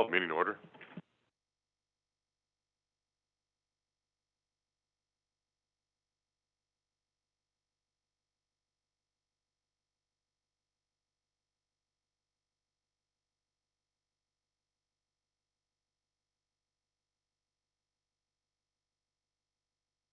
Call the meeting to order.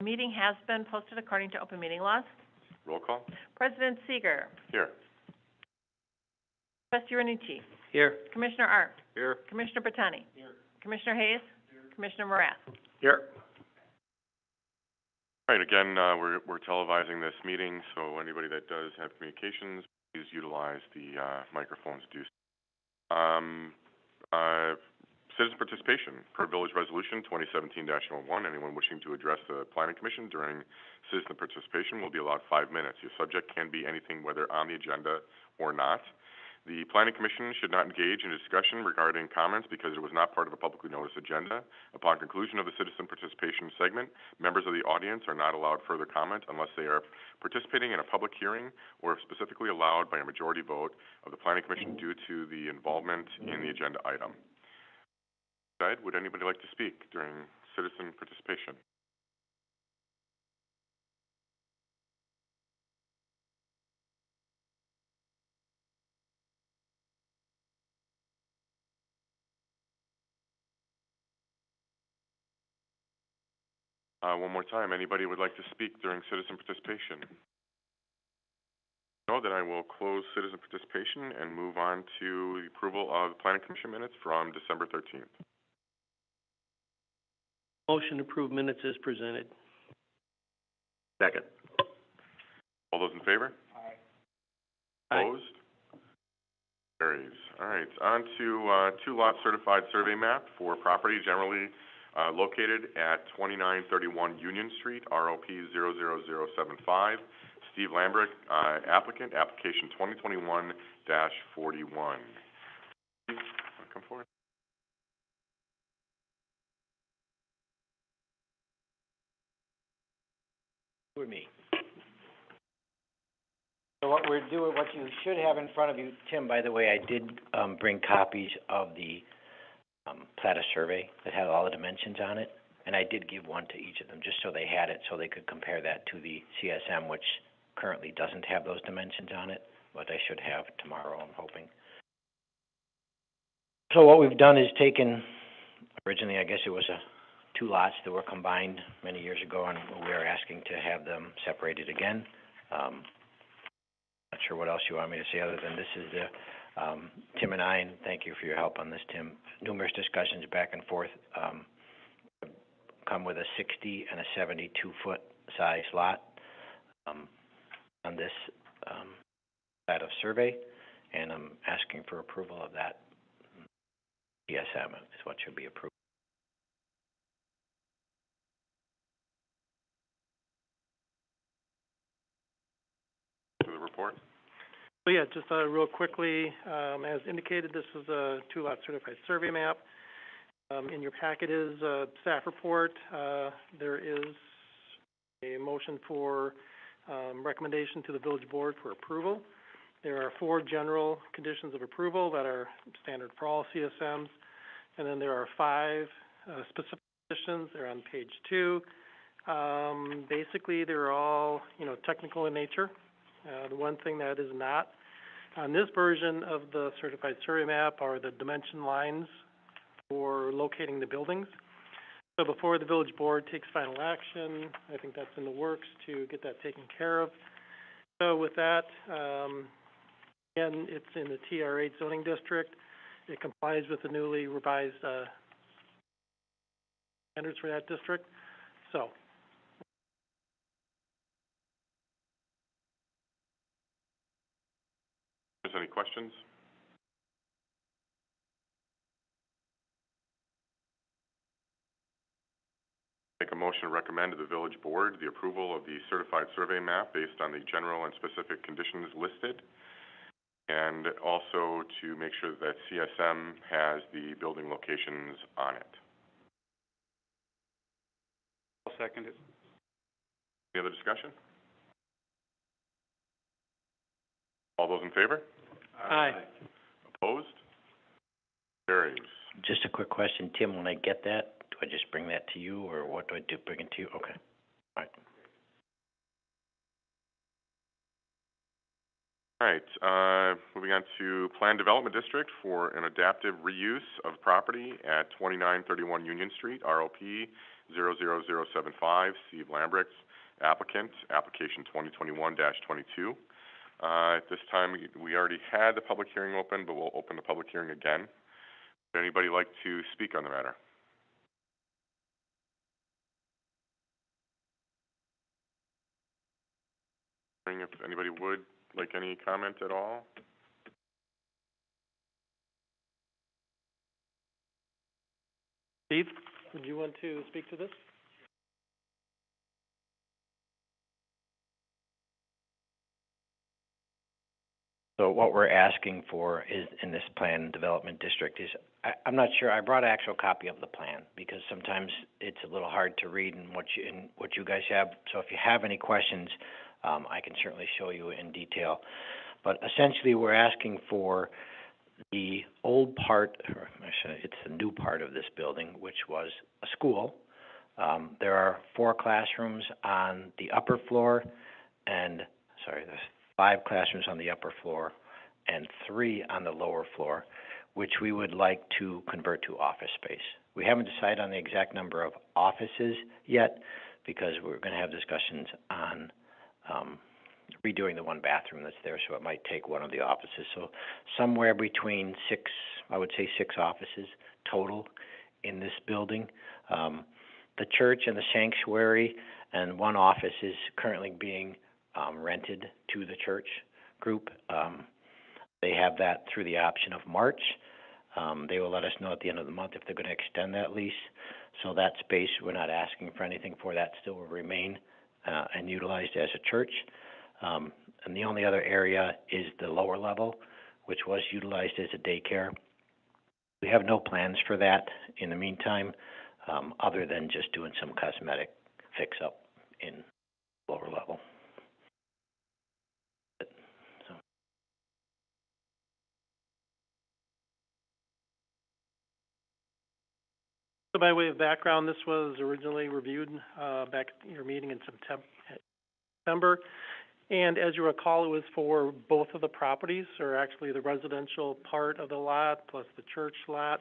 The meeting has been posted according to open meeting laws. Roll call. President Seeger. Here. Trustee Renucci. Here. Commissioner Art. Here. Commissioner Patani. Here. Commissioner Hayes. Here. Commissioner Morath. Here. All right, again, we're televising this meeting, so anybody that does have communications, please utilize the microphones to do so. Citizen participation per Village Resolution 2017-01. Anyone wishing to address the Planning Commission during citizen participation will be allowed 5 minutes. Your subject can be anything, whether on the agenda or not. The Planning Commission should not engage in a discussion regarding comments because it was not part of a publicly noticed agenda. Upon conclusion of the citizen participation segment, members of the audience are not allowed further comment unless they are participating in a public hearing or if specifically allowed by a majority vote of the Planning Commission due to the involvement in the agenda item. Would anybody like to speak during citizen participation? One more time, anybody would like to speak during citizen participation? No, then I will close citizen participation and move on to the approval of the Planning Commission minutes from December 13th. Motion to approve minutes is presented. Second. All those in favor? Aye. Opposed? Carries. All right, on to two-lot certified survey map for property generally located at 2931 Union Street, ROP 00075. Steve Lambert, applicant, application 2021-41. Come forward. Or me. So what we're doing, what you should have in front of you, Tim, by the way, I did bring copies of the Plata survey that had all the dimensions on it, and I did give one to each of them just so they had it, so they could compare that to the CSM, which currently doesn't have those dimensions on it, but I should have tomorrow, I'm hoping. So what we've done is taken, originally I guess it was two lots that were combined many years ago, and we are asking to have them separated again. Not sure what else you want me to say other than this is the Tim and I, and thank you for your help on this, Tim. Numerous discussions back and forth come with a 60 and a 72-foot size lot on this side of survey, and I'm asking for approval of that. PSM is what should be approved. To the report. So yeah, just real quickly, as indicated, this is a two-lot certified survey map. In your packet is a staff report. There is a motion for recommendation to the village board for approval. There are 4 general conditions of approval that are standard for all CSMs, and then there are 5 specific conditions. They're on page 2. Basically, they're all, technical in nature. The one thing that is not on this version of the certified survey map are the dimension lines for locating the buildings. So before the village board takes final action, I think that's in the works to get that taken care of. So with that, again, it's in the TR8 zoning district. It complies with the newly revised standards for that district. So. Any questions? Make a motion to recommend to the village board the approval of the certified survey map based on the general and specific conditions listed, and also to make sure that CSM has the building locations on it. I'll second it. Any other discussion? All those in favor? Aye. Opposed? Carries. Just a quick question, Tim, when I get that, do I just bring that to you, or what do I do, bring it to you? Okay, all right. All right, moving on to Plan Development District for an adaptive reuse of property at 2931 Union Street, ROP 00075, Steve Lambrix, applicant, application 2021-22. At this time, we already had the public hearing open, but we'll open the public hearing again. Would anybody like to speak on the matter? If anybody would like any comment at all? Steve, would you want to speak to this? So what we're asking for is, in this plan development district, is, I'm not sure, I brought an actual copy of the plan, because sometimes it's a little hard to read in what you guys have. So if you have any questions, I can certainly show you in detail. But essentially, we're asking for the old part, or actually, it's the new part of this building, which was a school. There are 4 classrooms on the upper floor, and, there's 5 classrooms on the upper floor and 3 on the lower floor, which we would like to convert to office space. We haven't decided on the exact number of offices yet, because we're going to have discussions on redoing the 1 bathroom that's there, so it might take one of the offices. So somewhere between 6, I would say 6 offices total in this building. The church and the sanctuary and 1 office is currently being rented to the church group. They have that through the option of March. They will let us know at the end of the month if they're going to extend that lease. So that space, we're not asking for anything for that, still will remain and utilized as a church. And the only other area is the lower level, which was utilized as a daycare. We have no plans for that in the meantime, other than just doing some cosmetic fix-up in lower level. So by way of background, this was originally reviewed back at your meeting in September. And as you recall, it was for both of the properties, or actually the residential part of the lot plus the church lot.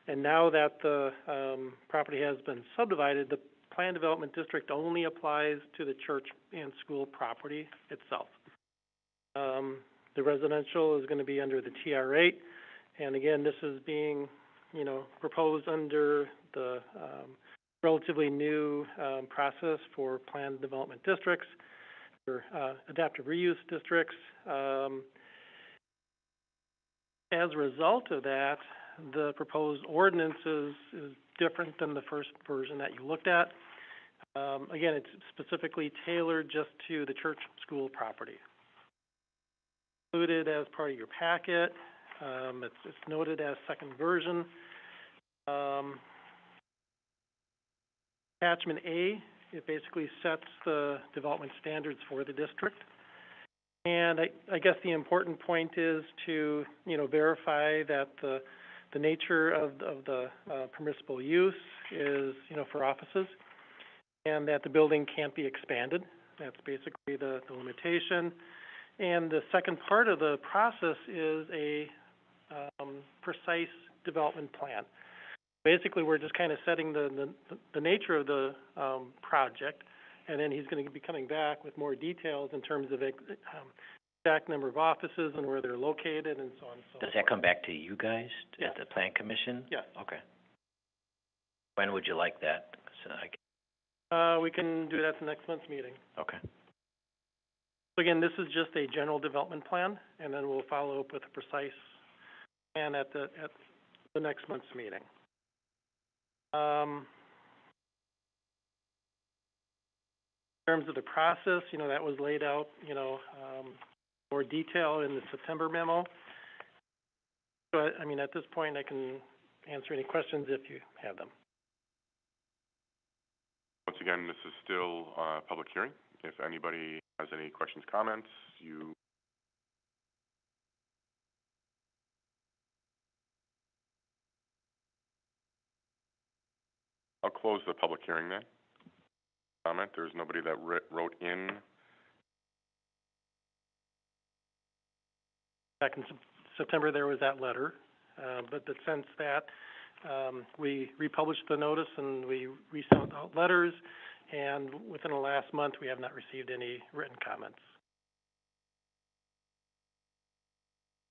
And now that the property has been subdivided, the Plan Development District only applies to the church and school property itself. The residential is going to be under the TR8. And again, this is being, proposed under the relatively new process for Plan Development Districts, or adaptive reuse districts. As a result of that, the proposed ordinances is different than the first version that you looked at. Again, it's specifically tailored just to the church school property. Included as part of your packet, it's noted as second version. Attachment A, it basically sets the development standards for the district. And I guess the important point is to, verify that the nature of the permissible use is, for offices, and that the building can't be expanded. That's basically the limitation. And the second part of the process is a precise development plan. Basically, we're just kind of setting the nature of the project, and then he's going to be coming back with more details in terms of exact number of offices and where they're located and so on and so forth. Does that come back to you guys Yes. at the Plan Commission? Yes. Okay. When would you like that? We can do that at the next month's meeting. Okay. So again, this is just a general development plan, and then we'll follow up with a precise plan at the next month's meeting. In terms of the process, that was laid out, more detail in the September memo. So, at this point, I can answer any questions if you have them. Once again, this is still a public hearing. If anybody has any questions, comments, you close the public hearing then. Comment, there's nobody that wrote in. Back in September, there was that letter, but since that, we republished the notice and we resent out letters, and within the last month, we have not received any written comments.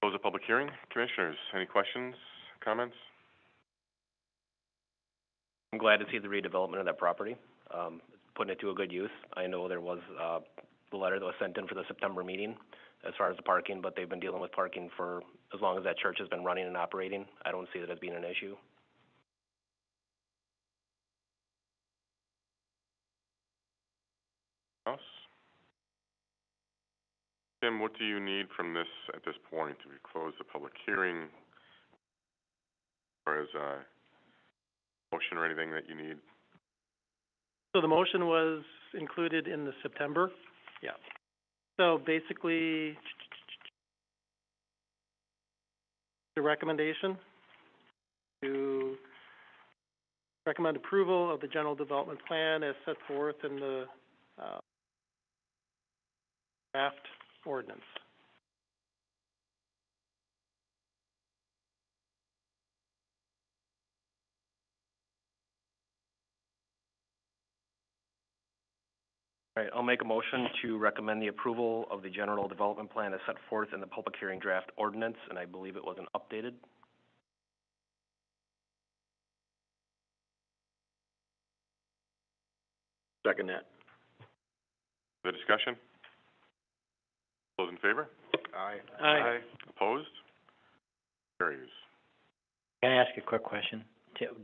Close the public hearing. Commissioners, any questions, comments? I'm glad to see the redevelopment of that property, putting it to a good use. I know there was, the letter that was sent in for the September meeting as far as the parking, but they've been dealing with parking for as long as that church has been running and operating. I don't see that as being an issue. Else? Tim, what do you need from this at this point? Do we close the public hearing? Or is motion or anything that you need? So the motion was included in the September? Yeah. So basically, the recommendation to recommend approval of the general development plan as set forth in the draft ordinance. All right, I'll make a motion to recommend the approval of the general development plan as set forth in the public hearing draft ordinance, and I believe it wasn't updated. Second that. The discussion? Those in favor? Aye. Aye. Opposed? Carries. Can I ask a quick question?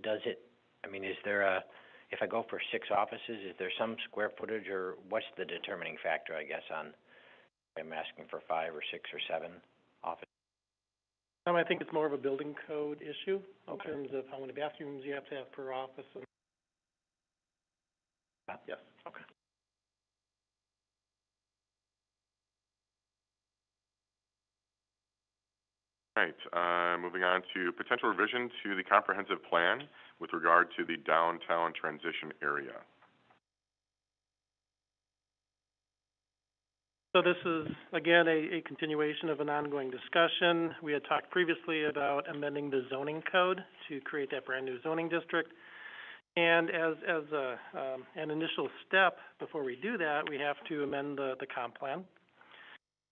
Does it, I mean, is there a, if I go for 6 offices, is there some square footage, or what's the determining factor, I guess, on, I'm asking for 5 or 6 or 7 offices? I think it's more of a building code issue in Okay. terms of how many bathrooms you have to have per office. And yes. Okay. All right, moving on to potential revision to the comprehensive plan with regard to the downtown transition area. So this is, again, a continuation of an ongoing discussion. We had talked previously about amending the zoning code to create that brand-new zoning district. And as an initial step before we do that, we have to amend the comp plan.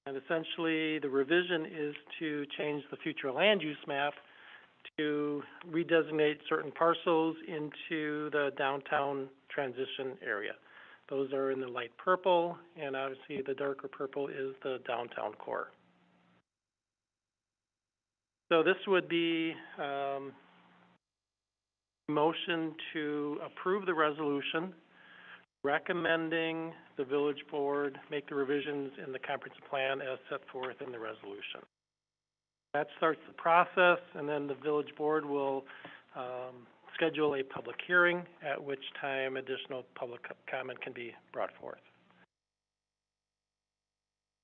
And essentially, the revision is to change the future land use map to redesignate certain parcels into the downtown transition area. Those are in the light purple, and obviously the darker purple is the downtown core. So this would be motion to approve the resolution recommending the village board make the revisions in the comprehensive plan as set forth in the resolution. That starts the process, and then the village board will schedule a public hearing, at which time additional public comment can be brought forth.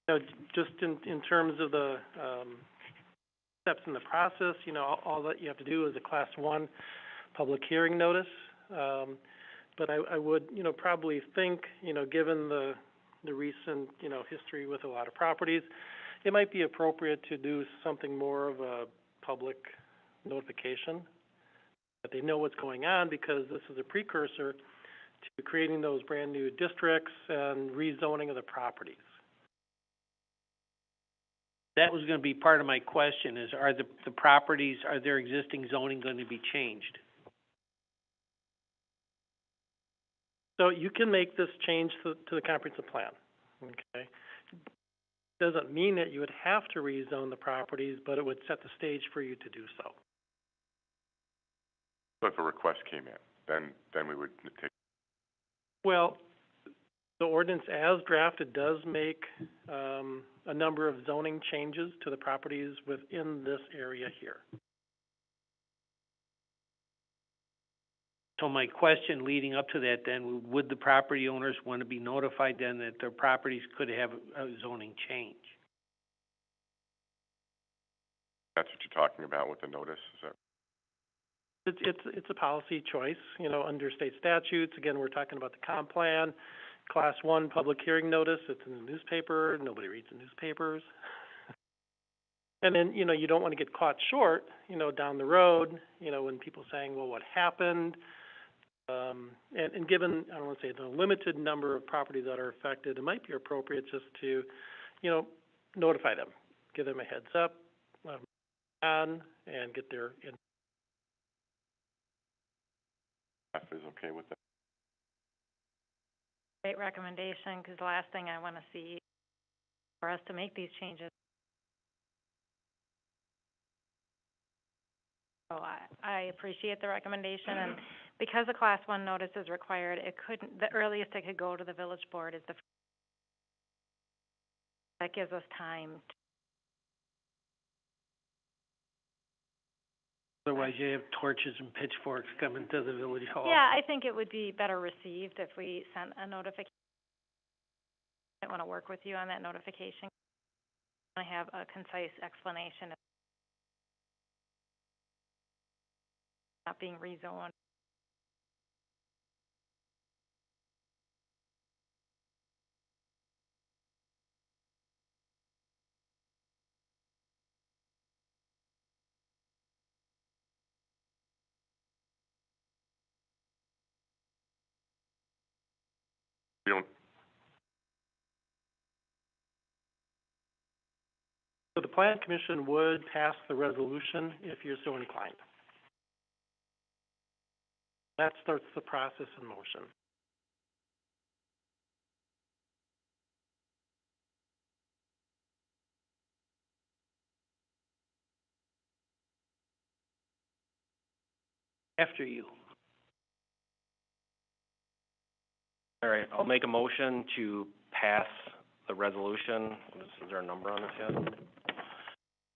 So just in terms of the steps in the process, you know, all that you have to do is a Class 1 public hearing notice. But I would, you know, probably think, you know, given the recent, you know, history with a lot of properties, it might be appropriate to do something more of a public notification, that they know what's going on, because this is a precursor to creating those brand new districts and rezoning of the properties. That was gonna be part of my question, is are the properties, are their existing zoning gonna be changed? So you can make this change to the comprehensive plan, okay? Doesn't mean that you would have to rezone the properties, but it would set the stage for you to do so. So if a request came in, then we would take. Well, the ordinance as drafted does make a number of zoning changes to the properties within this area here. So my question leading up to that then, would the property owners want to be notified then that their properties could have a zoning change? That's what you're talking about with the notice, is that? It's a policy choice, you know, under state statutes. Again, we're talking about the comp plan, Class 1 public hearing notice. It's in the newspaper. Nobody reads the newspapers. And then, you know, you don't want to get caught short, you know, down the road, you know, when people saying, well, what happened? And given, I don't want to say the limited number of properties that are affected, it might be appropriate just to, you know, notify them, give them a heads up, let them on, and get their Staff is okay with that. Great recommendation, because the last thing I want to see for us to make these changes. So I appreciate the recommendation, and because a Class 1 notice is required, the earliest it could go to the village board is that gives us time. Otherwise, you have torches and pitchforks coming to the village hall. Yeah, I think it would be better received if we sent a notification. I want to work with you on that notification. I have a concise explanation of not being rezoned. We don't, So the Plan Commission would pass the resolution if you're so inclined. That starts the process in motion. After you. All right, I'll make a motion to pass the resolution. Is there a number on this yet?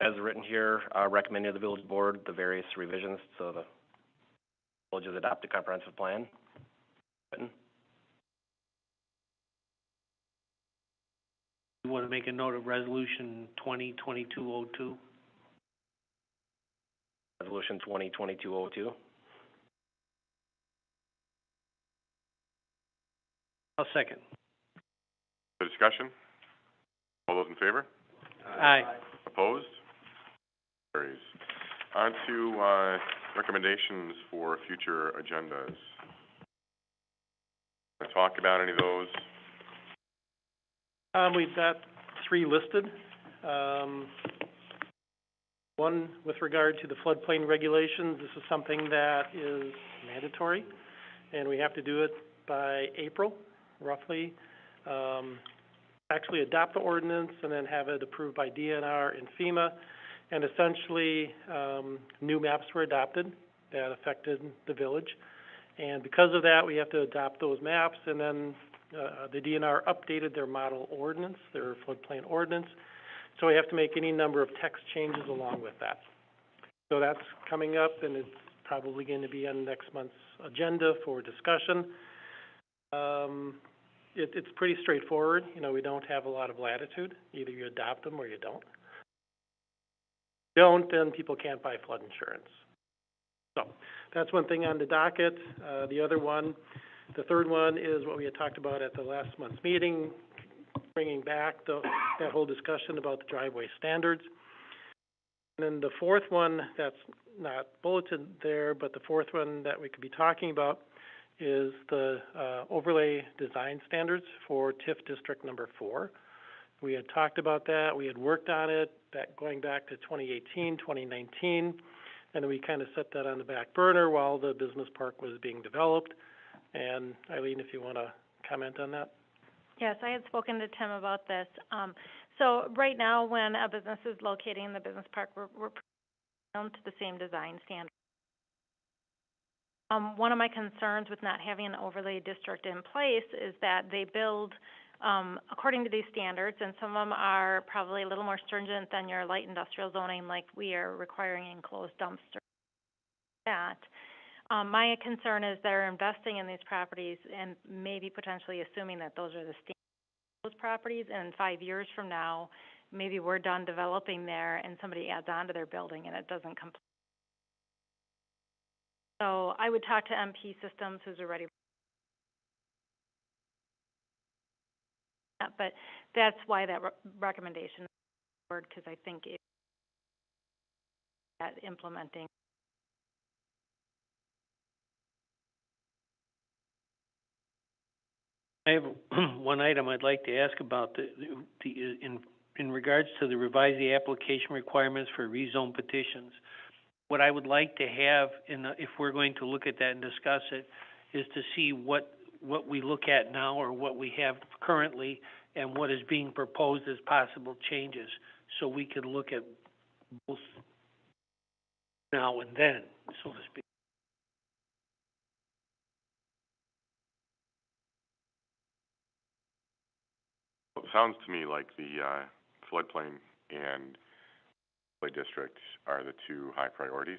As written here, recommending to the village board the various revisions so the village's adopt a comprehensive plan. Written. You want to make a note of Resolution 2022-02? Resolution 2022-02. I'll second. the discussion? All those in favor? Aye. Opposed? Carries. On to, recommendations for future agendas. Want to talk about any of those? We've got 3 listed. One with regard to the floodplain regulations. This is something that is mandatory, and we have to do it by April, roughly. Actually adopt the ordinance and then have it approved by DNR and FEMA. And essentially, new maps were adopted that affected the village. And because of that, we have to adopt those maps, and then the DNR updated their model ordinance, their floodplain ordinance. So we have to make any number of text changes along with that. So that's coming up, and it's probably going to be on next month's agenda for discussion. It's pretty straightforward. You know, we don't have a lot of latitude. Either you adopt them or you don't. If you don't, then people can't buy flood insurance. So that's one thing on the docket. The other one, the third one, is what we had talked about at the last month's meeting, bringing back that whole discussion about the driveway standards. And then the fourth one, that's not bulleted there, but the fourth one that we could be talking about is the overlay design standards for TIF District Number 4. We had talked about that. We had worked on it going back to 2018, 2019, and then we kind of set that on the back burner while the business park was being developed. And Eileen, if you want to comment on that. Yes, I had spoken to Tim about this. So right now, when a business is locating in the business park, we're down to the same design standard. One of my concerns with not having an overlay district in place is that they build according to these standards, and some of them are probably a little more stringent than your light industrial zoning, like we are requiring enclosed dumpsters. My concern is they're investing in these properties and maybe potentially assuming that those are the standards of those properties, and 5 years from now, maybe we're done developing there and somebody adds on to their building and it doesn't comply. So I would talk to MP Systems, who's already, but that's why that recommendation is forward, because I think it, at implementing. I have one item I'd like to ask about in regards to the revise the application requirements for rezone petitions. What I would like to have if we're going to look at that and discuss it, is to see what we look at now or what we have currently and what is being proposed as possible changes, so we can look at both now and then, so to speak. It sounds to me like the, floodplain and flood district are the two high priorities.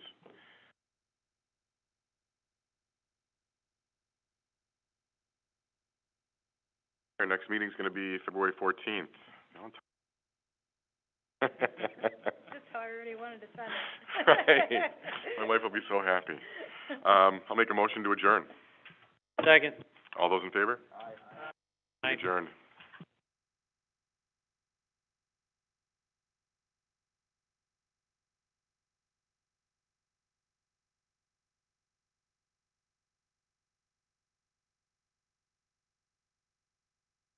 Our next meeting's gonna be February 14th. That's how I already wanted to send it. Right. My wife will be so happy. I'll make a motion to adjourn. Second. All those in favor? Aye. Adjourned.